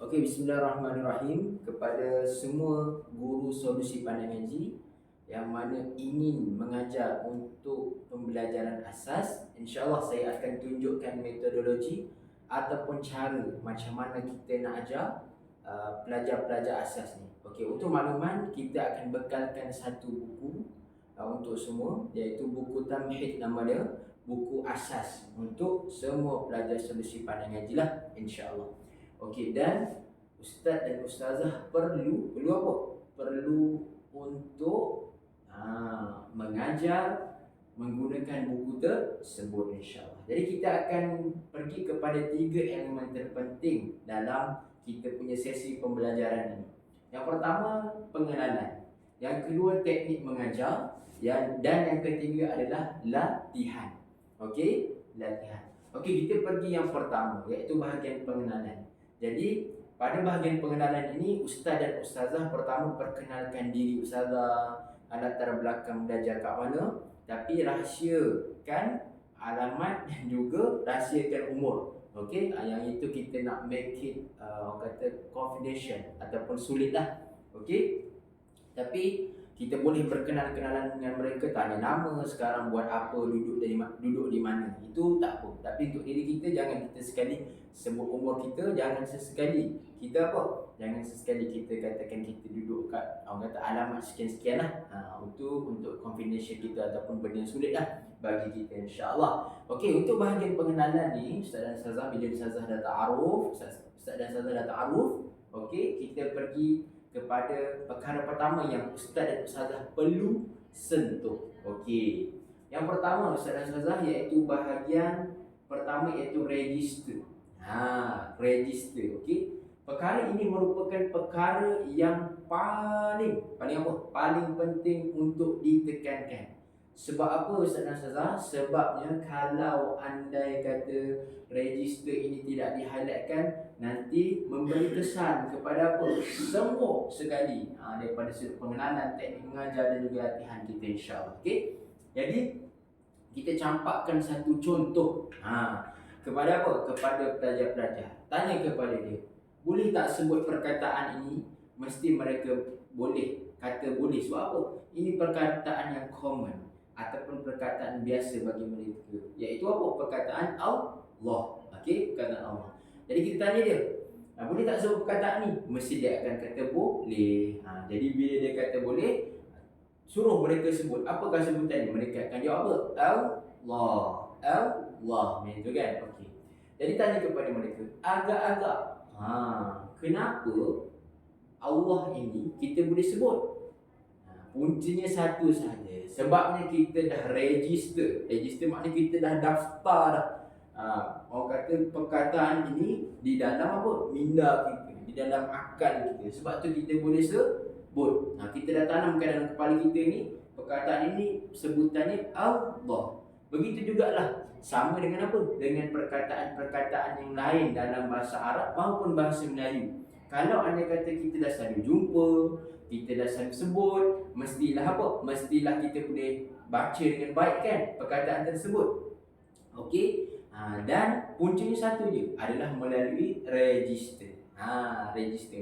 Okey, bismillahirrahmanirrahim. Kepada semua guru solusi pandai ngaji yang mana ingin mengajar untuk pembelajaran asas, insya-Allah saya akan tunjukkan metodologi ataupun cara macam mana kita nak ajar pelajar-pelajar asas ni. Okey, untuk makluman kita akan bekalkan satu buku untuk semua, iaitu buku Tamhid nama dia, buku asas untuk semua pelajar solusi pandai ngaji lah, insya-Allah. Okey, dan ustaz dan ustazah perlu apa? Perlu untuk mengajar menggunakan buku tersebut, insya-Allah. Jadi kita akan pergi kepada 3 elemen terpenting dalam kita punya sesi pembelajaran ini. Yang pertama, pengenalan. Yang kedua, teknik mengajar. Dan yang ketiga adalah latihan. Okey, latihan. Okey, kita pergi yang pertama, iaitu bahagian pengenalan. Jadi pada bahagian pengenalan ini, ustaz dan ustazah pertama perkenalkan diri ustazah, latar belakang belajar kat mana, tapi rahsiakan alamat dan juga rahsiakan umur. Okey, yang itu kita nak make it orang kata confidential ataupun sulit lah. Okey, tapi kita boleh berkenal-kenalan dengan mereka, tanya nama, sekarang buat apa, duduk di mana. Itu tak apa. Tapi untuk diri kita, jangan kita sekali sebut umur kita, jangan sesekali kita apa? Jangan sesekali kita katakan kita duduk kat orang kata alamat sekian-sekian lah. Untuk confidential kita ataupun benda yang sulit lah bagi kita, insya-Allah. Okey, untuk bahagian pengenalan ni, ustaz dan ustazah bila ustazah dah ta'aruf, ustaz dan ustazah dah ta'aruf, okey, kita pergi kepada perkara pertama yang ustaz dan ustazah perlu sentuh. Okey. Yang pertama ustaz dan ustazah iaitu bahagian pertama iaitu register. Register. Okey. Perkara ini merupakan perkara yang paling apa? Paling penting untuk ditekankan. Sebab apa ustaz dan ustazah? Sebabnya kalau andai kata register ini tidak di-highlightkan, nanti memberi kesan kepada apa? Semua sekali daripada sudut pengenalan, teknik mengajar dan juga latihan kita, insya-Allah. Okey. Jadi kita campakkan satu contoh kepada apa? Kepada pelajar-pelajar. Tanya kepada dia, boleh tak sebut perkataan ini? Mesti mereka boleh kata boleh. Sebab apa? Ini perkataan yang common ataupun perkataan biasa bagi mereka, iaitu apa? Perkataan Allah. Okey, perkataan Allah. Jadi kita tanya dia, boleh tak sebut perkataan ni? Mesti dia akan kata boleh. Jadi bila dia kata boleh, suruh mereka sebut. Apakah sebutan ni? Mereka akan jawab apa? Allah. Allah. Macam tu kan? Okey. Jadi tanya kepada mereka, agak-agak kenapa Allah ini kita boleh sebut? Kuncinya satu sahaja. Sebabnya kita dah register. Register maknanya kita dah daftar dah. Orang kata perkataan ini di dalam apa? Minda kita, di dalam akal kita. Sebab tu kita boleh sebut. Kita dah tanamkan dalam kepala kita ni, perkataan ini sebutannya Allah. Begitu jugalah sama dengan apa? Dengan perkataan-perkataan yang lain dalam bahasa Arab maupun bahasa Melayu. Kalau anda kata kita dah selalu jumpa, kita dah selalu sebut, mestilah apa? Mestilah kita boleh baca dengan baik kan perkataan tersebut. Okey. Dan puncanya satu je, adalah melalui register. Register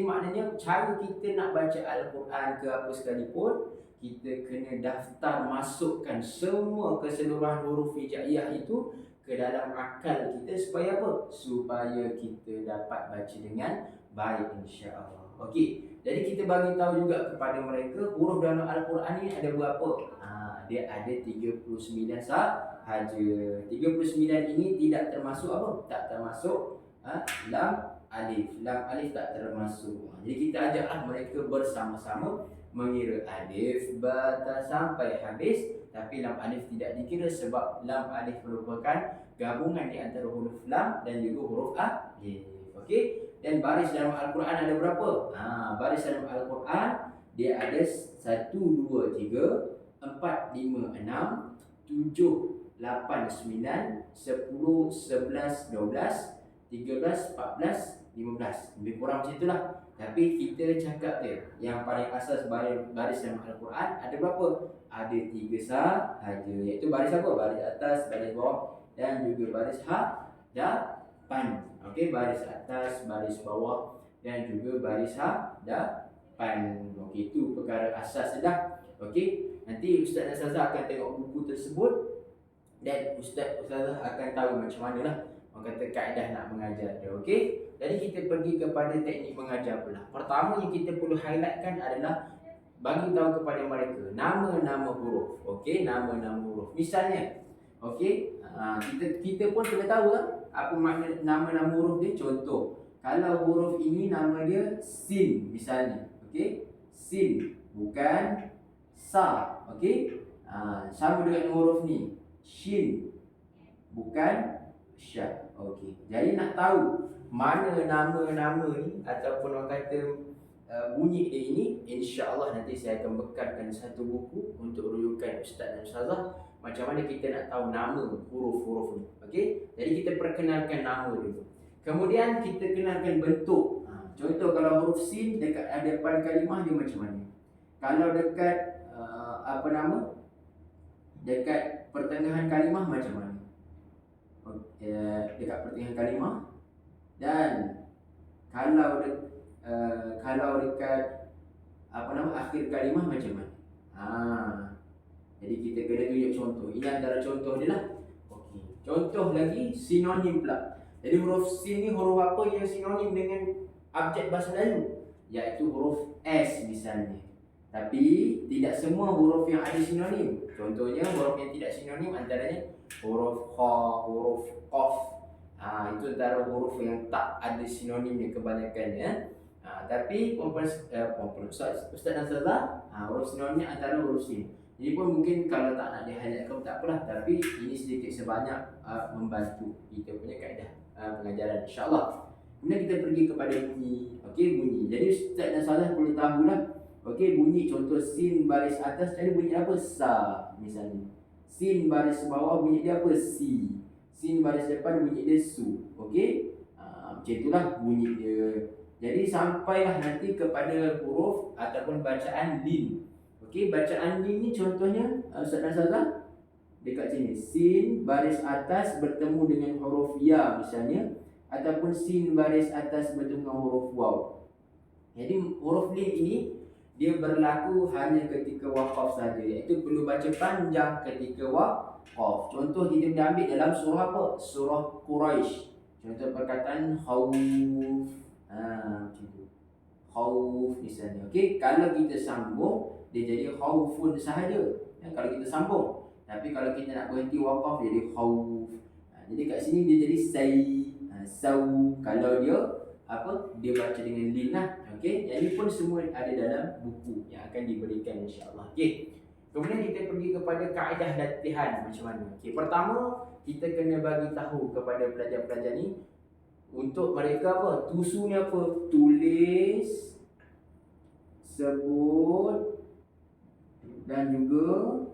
maknanya cara kita nak baca Al-Quran ke apa sekalipun, kita kena daftar masukkan semua keseluruhan huruf hijaiyah itu ke dalam akal kita supaya apa? Supaya kita dapat baca dengan baik, insya-Allah. Okey. Jadi kita bagi tahu juga kepada mereka huruf dalam Al-Quran ni ada berapa? Dia ada 39 sahaja. 39 ini tidak termasuk apa? Tak termasuk lam alif. Lam alif tak termasuk. Jadi kita ajaklah mereka bersama-sama mengira alif ba sampai habis, tapi lam alif tidak dikira sebab lam alif merupakan gabungan di antara huruf lam dan juga huruf alif. Okey. Dan baris dalam Al-Quran ada berapa? Baris dalam Al-Quran dia ada 1 2 3 4 5 6 7 8 9 10 11 12 13 14 15. Lebih kurang macam itulah. Tapi kita cakap dia yang paling asas baris dalam Al-Quran ada berapa? Ada 3 sahaja, iaitu baris apa? Baris atas, baris bawah dan juga baris dan hadapan. Okey, baris atas, baris bawah dan juga baris hadapan. Okey, itu perkara asas dah. Okey, nanti ustaz dan ustazah akan tengok buku tersebut dan ustazah akan tahu macam manalah orang kata kaedah nak mengajar dia. Okey, jadi kita pergi kepada teknik mengajar pula. Pertama yang kita perlu highlightkan adalah bagi tahu kepada mereka nama-nama huruf. Okey, nama-nama huruf. Misalnya, okey, kita pun kena tahu lah apa makna nama-nama huruf dia. Contoh, kalau huruf ini nama dia sin misalnya. Okey, sin bukan sa. Okey, sama dengan huruf ni, shin bukan sya. Okey, jadi nak tahu mana nama-nama ni ataupun orang kata bunyi dia ini, insya-Allah nanti saya akan bekalkan satu buku untuk rujukan ustaz dan ustazah macam mana kita nak tahu nama huruf-huruf ni. Okey, jadi kita perkenalkan nama dulu. Kemudian kita kenalkan bentuk. Contoh kalau huruf sin dekat hadapan kalimah dia macam mana? Kalau dekat dekat pertengahan kalimah macam mana? Dekat pertengahan kalimah. Dan kalau dekat akhir kalimah macam mana? Jadi kita kena tunjuk contoh. Ini antara contoh dia lah. Okey. Contoh lagi sinonim pula. Jadi huruf sin ni huruf apa yang sinonim dengan abjad bahasa Melayu? Iaitu huruf S misalnya. Tapi tidak semua huruf yang ada sinonim. Contohnya huruf yang tidak sinonim antaranya huruf kha, huruf qaf. Itu antara huruf yang tak ada sinonimnya kebanyakan ya. Tapi ustaz dan ustazah, huruf sinonimnya antara huruf sin. Jadi pun mungkin kalau tak nak di-highlightkan tak apalah, tapi ini sedikit sebanyak membantu kita punya kaedah pengajaran insya-Allah. Kemudian kita pergi kepada bunyi. Okey, bunyi. Jadi ustaz dan ustazah perlu tahulah. Okey, bunyi contoh sin baris atas jadi bunyi apa? Sa misalnya. Sin baris bawah bunyi dia apa? Si. Sin baris depan bunyi dia su. Okey? Macam itulah bunyi dia. Jadi sampailah nanti kepada huruf ataupun bacaan lin. Okey, bacaan lin ni contohnya ustaz dan ustazah dekat sini. Sin baris atas bertemu dengan huruf ya misalnya, ataupun sin baris atas bertemu dengan huruf waw. Jadi huruf lin ini dia berlaku hanya ketika waqaf saja, iaitu perlu baca panjang ketika waqaf. Contoh kita boleh ambil dalam surah apa? Surah Quraisy. Contoh perkataan khawf. Macam tu. Khawf misalnya. Okey, kalau kita sambung dia jadi khawfun sahaja. Kalau kita sambung. Tapi kalau kita nak berhenti waqaf dia jadi khawf. Jadi kat sini dia jadi saw. Kalau dia baca dengan lin lah. Okey, yang ini pun semua ada dalam buku yang akan diberikan insya-Allah. Okey. Kemudian kita pergi kepada kaedah latihan macam mana. Okey, pertama kita kena bagi tahu kepada pelajar-pelajar ni untuk mereka apa? Tusunya apa? Tulis, sebut dan juga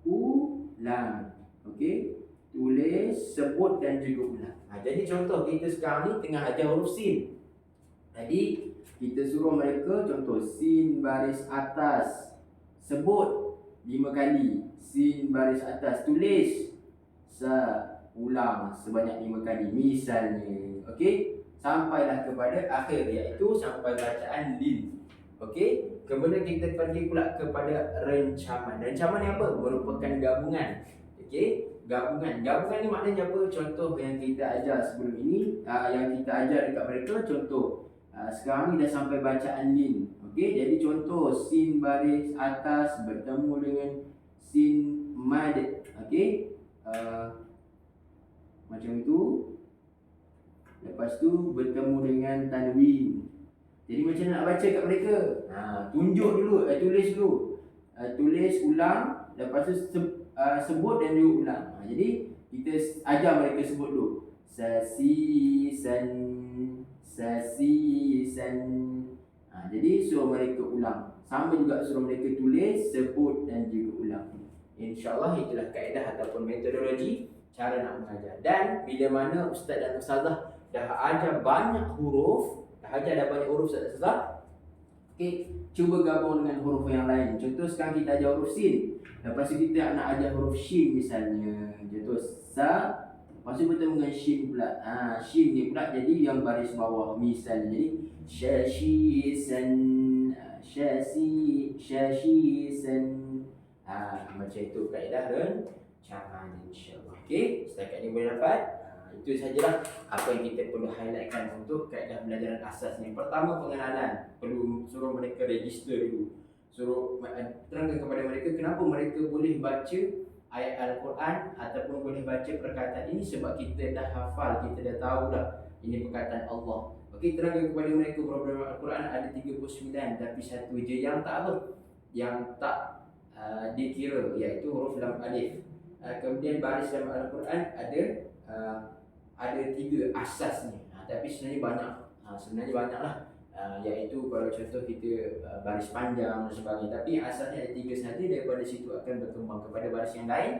ulang. Okey? Tulis, sebut dan juga ulang. Jadi contoh kita sekarang ni tengah ajar huruf sin. Jadi kita suruh mereka contoh sin baris atas, sebut 5 kali. Sin baris atas, tulis, ulang sebanyak 5 kali misalnya. Okey, sampailah kepada akhir iaitu sampai bacaan lin. Okey, kemudian kita pergi pula kepada rencaman. Rencaman ni apa? Merupakan gabungan. Okey, gabungan ni maknanya apa? Contoh yang kita ajar sebelum ini, yang kita ajar dekat mereka, contoh sekarang ni dah sampai bacaan lin. Okey, jadi contoh sin baris atas bertemu dengan sin mad. Okey, macam itu. Lepas tu bertemu dengan tanwin. Jadi macam mana nak baca kat mereka? Tunjuk dulu, tulis dulu. Tulis, ulang, lepas tu sebut dan juga ulang. Jadi kita ajar mereka sebut dulu. Sasisan. Jadi suruh mereka ulang. Sama juga suruh mereka tulis, sebut dan juga ulang. InsyaAllah itulah kaedah ataupun metodologi cara nak mengajar. Dan bila mana ustaz dan ustazah dah ajar banyak huruf, ustaz dan ustazah, okey, cuba gabung dengan huruf yang lain. Contoh sekarang kita ajar huruf sin. Lepas tu kita nak ajar huruf shin misalnya. Contoh sa, Lepas tu bertemu dengan shin pula. Shin ni pula jadi yang baris bawah misal. Jadi syashisan, syashisan. Macam itu kaedah rencangan insya-Allah. Okey, setakat ni boleh dapat. Itu sajalah apa yang kita perlu highlightkan untuk kaedah belajaran asas ni. Pertama, pengenalan. Perlu suruh mereka register dulu. Suruh terangkan kepada mereka kenapa mereka boleh baca ayat Al-Quran ataupun boleh baca perkataan ini, sebab kita dah hafal, kita dah tahu dah ini perkataan Allah. Okey, terangkan kepada mereka bahawa Al-Quran ada 39 tapi satu je yang tak apa, yang tak dikira, iaitu huruf lam alif. Kemudian baris dalam Al-Quran ada 3 asasnya, tapi sebenarnya banyak. Sebenarnya banyaklah, iaitu kalau contoh kita baris panjang dan sebagainya, tapi asasnya ada 3 sahaja. Daripada situ akan berkembang kepada baris yang lain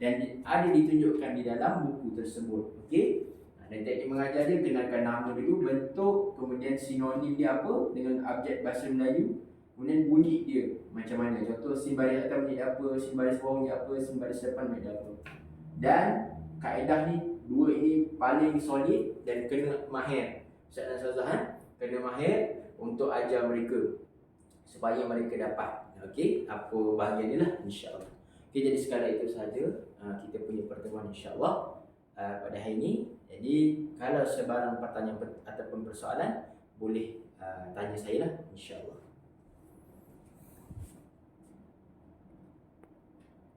dan ada ditunjukkan di dalam buku tersebut. Okey, dan teknik mengajar dia, kenalkan nama dulu, bentuk, kemudian sinonim dia apa dengan abjad bahasa Melayu, kemudian bunyi dia macam mana. Contoh sin baris atas bunyi apa, sin baris bawah bunyi apa, sin baris depan bunyi apa. Dan kaedah ni, 2 ini paling solid dan kena mahir. Ustaz dan Ustazah kena mahir untuk ajar mereka supaya mereka dapat apa bahagian ni lah, insya-Allah. Okey, jadi sekadar itu sahaja kita punya pertemuan insya-Allah pada hari ini. Jadi kalau sebarang pertanyaan ataupun persoalan boleh tanya saya lah, insya-Allah.